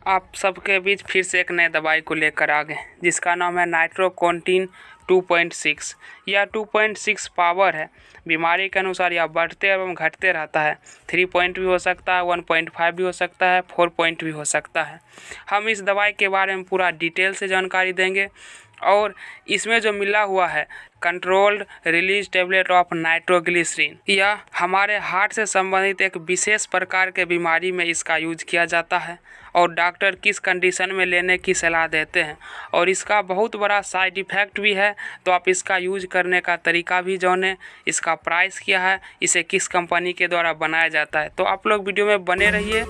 आप सबके बीच फिर से एक नए दवाई को लेकर आ गए जिसका नाम है नाइट्रोकॉन्टिन 2.6। यह 2.6 पावर है। बीमारी के अनुसार यह बढ़ते एवं घटते रहता है। 3 पॉइंट भी हो सकता है, 1.5 भी हो सकता है, 4 पॉइंट भी हो सकता है। हम इस दवाई के बारे में पूरा डिटेल से जानकारी देंगे और इसमें जो मिला हुआ है controlled release tablet of nitroglycerin, यह हमारे हार्ट से संबंधित एक विशेष प्रकार के बीमारी में इसका यूज किया जाता है और डॉक्टर किस कंडीशन में लेने की सलाह देते हैं और इसका बहुत बड़ा साइड इफ़ेक्ट भी है। तो आप इसका यूज करने का तरीका भी जानें, इसका प्राइस क्या है, इसे किस कंपनी के द्वारा बनाया जाता है। तो आप लोग वीडियो में बने रहिए।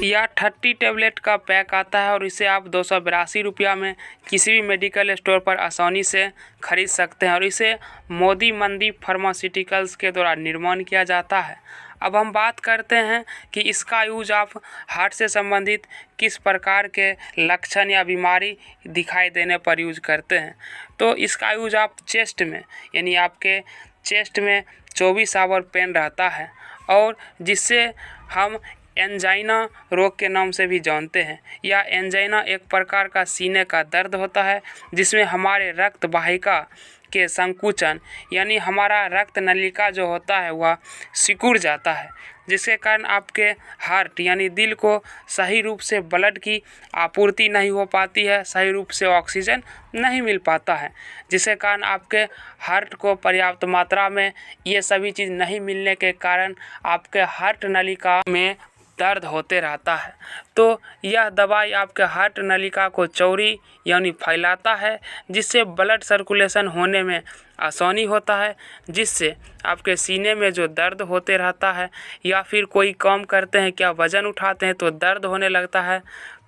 यह 30 टेबलेट का पैक आता है और इसे आप 282 रुपया में किसी भी मेडिकल स्टोर पर आसानी से खरीद सकते हैं और इसे मोदी मंदी फार्मास्यूटिकल्स के द्वारा निर्माण किया जाता है। अब हम बात करते हैं कि इसका यूज आप हार्ट से संबंधित किस प्रकार के लक्षण या बीमारी दिखाई देने पर यूज करते हैं। तो इसका यूज आप चेस्ट में, यानी आपके चेस्ट में 24 आवर पेन रहता है और जिससे हम एंजाइना रोग के नाम से भी जानते हैं। यह एंजाइना एक प्रकार का सीने का दर्द होता है जिसमें हमारे रक्त वाहिका के संकुचन, यानी हमारा रक्त नलिका जो होता है वह सिकुड़ जाता है, जिसके कारण आपके हार्ट यानी दिल को सही रूप से ब्लड की आपूर्ति नहीं हो पाती है, सही रूप से ऑक्सीजन नहीं मिल पाता है, जिसके कारण आपके हार्ट को पर्याप्त मात्रा में ये सभी चीज़ नहीं मिलने के कारण आपके हार्ट नलिका में दर्द होते रहता है। तो यह दवाई आपके हार्ट नलिका को चौड़ी यानी फैलाता है, जिससे ब्लड सर्कुलेशन होने में आसानी होता है, जिससे आपके सीने में जो दर्द होते रहता है या फिर कोई काम करते हैं, क्या वज़न उठाते हैं तो दर्द होने लगता है।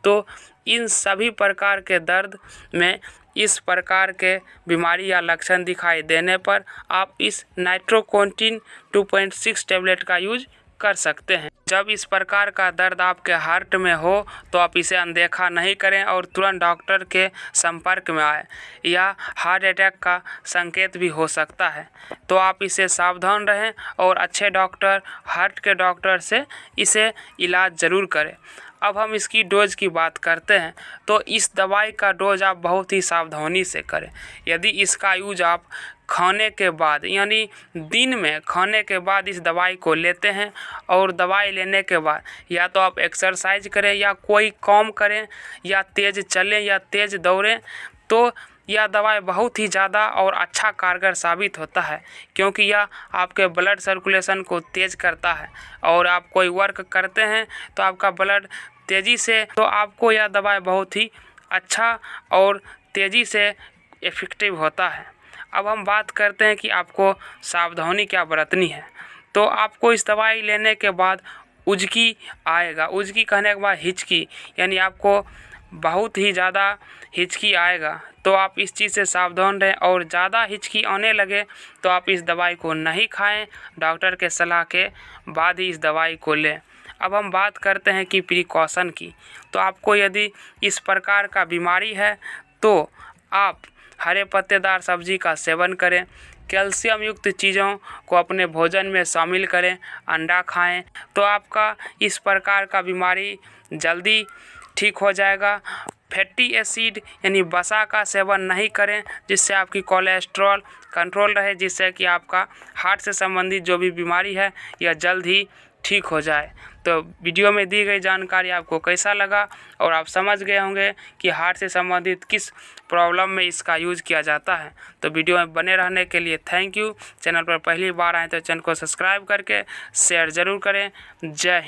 तो इन सभी प्रकार के दर्द में इस प्रकार के बीमारी या लक्षण दिखाई देने पर आप इस नाइट्रोकॉन्टिन 2.6 टेबलेट का यूज कर सकते हैं। जब इस प्रकार का दर्द आपके हार्ट में हो तो आप इसे अनदेखा नहीं करें और तुरंत डॉक्टर के संपर्क में आए। यह हार्ट अटैक का संकेत भी हो सकता है, तो आप इसे सावधान रहें और अच्छे डॉक्टर, हार्ट के डॉक्टर से इसे इलाज ज़रूर करें। अब हम इसकी डोज की बात करते हैं तो इस दवाई का डोज आप बहुत ही सावधानी से करें। यदि इसका यूज आप खाने के बाद, यानी दिन में खाने के बाद इस दवाई को लेते हैं और दवाई लेने के बाद या तो आप एक्सरसाइज करें या कोई काम करें या तेज़ चलें या तेज़ दौड़ें, तो यह दवाई बहुत ही ज़्यादा और अच्छा कारगर साबित होता है, क्योंकि यह आपके ब्लड सर्कुलेशन को तेज़ करता है और आप कोई वर्क करते हैं तो आपका ब्लड तेज़ी से, तो आपको यह दवाई बहुत ही अच्छा और तेज़ी से इफ़ेक्टिव होता है। अब हम बात करते हैं कि आपको सावधानी क्या बरतनी है। तो आपको इस दवाई लेने के बाद उजकी आएगा, उजकी कहने के बाद हिचकी, यानी आपको बहुत ही ज़्यादा हिचकी आएगा, तो आप इस चीज़ से सावधान रहें और ज़्यादा हिचकी आने लगे तो आप इस दवाई को नहीं खाएं, डॉक्टर के सलाह के बाद ही इस दवाई को लें। अब हम बात करते हैं कि प्रिकॉशन की। तो आपको यदि इस प्रकार का बीमारी है तो आप हरे पत्तेदार सब्जी का सेवन करें, कैल्शियम युक्त चीज़ों को अपने भोजन में शामिल करें, अंडा खाएं, तो आपका इस प्रकार का बीमारी जल्दी ठीक हो जाएगा। फैटी एसिड यानी वसा का सेवन नहीं करें, जिससे आपकी कोलेस्ट्रॉल कंट्रोल रहे, जिससे कि आपका हार्ट से संबंधित जो भी बीमारी है यह जल्द ही ठीक हो जाए। तो वीडियो में दी गई जानकारी आपको कैसा लगा और आप समझ गए होंगे कि हार्ट से संबंधित किस प्रॉब्लम में इसका यूज़ किया जाता है। तो वीडियो में बने रहने के लिए थैंक यू। चैनल पर पहली बार आए तो चैनल को सब्सक्राइब करके शेयर ज़रूर करें। जय हिंद।